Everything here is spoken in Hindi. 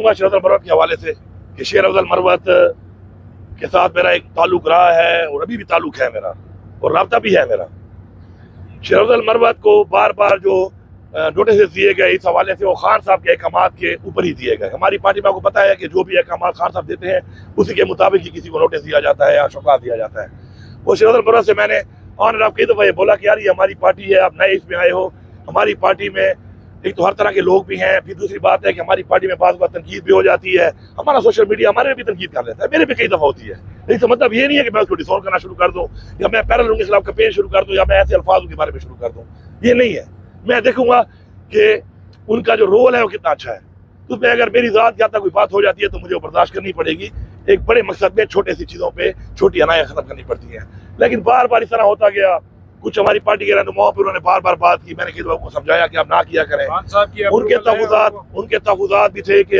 कहूँगा शेर अफजल मरवत के हवाले से कि शेर अफजल मरवत के साथ मेरा एक ताल्लुक रहा है और अभी भी ताल्लुक है मेरा और राब्ता भी है मेरा। शेर अफजल मरवत को बार बार जो नोटिस दिए गए इस हवाले से वो खान साहब के अहकाम के ऊपर ही दिए गए। हमारी पार्टी में आपको पता है कि जो भी अहकाम खान साहब देते हैं उसी के मुताबिक ही किसी को नोटिस दिया जाता है या शौका दिया जाता है। वो शेर अफजल मरवत से मैंने ऑन आप कई दफ़ा ये बोला कि यार ये हमारी पार्टी है, आप नए इसमें आए हो, हमारी पार्टी में एक तो हर तरह के लोग भी हैं, फिर दूसरी बात है कि हमारी पार्टी में बात तनकीद भी हो जाती है, हमारा सोशल मीडिया हमारे भी तनकीद कर लेता है, मेरे भी कई दफ़ा होती है। लेकिन तो मतलब ये नहीं है कि मैं उसको डिसऑन करना शुरू कर दूँ या मैं पैरेलल उनके खिलाफ कैंपेन शुरू कर दूँ या मैं ऐसे अल्फाज के बारे में शुरू कर दूँ, ये नहीं है। मैं देखूंगा कि उनका जो रोल है वो कितना अच्छा है, उसमें अगर मेरी ज़ात की कोई बात हो जाती है तो मुझे वो बर्दाश्त करनी पड़ेगी। एक बड़े मकसद में छोटे सी चीज़ों पे छोटी अनाएं खत्म करनी पड़ती हैं। लेकिन बार बार इस तरह होता गया, कुछ हमारी पार्टी के रहनुमाओं पर उन्होंने बार बार बात की, मैंने कई लोगों को समझाया कि आप ना किया करें। उनके तहफ़्फ़ुज़ात भी थे कि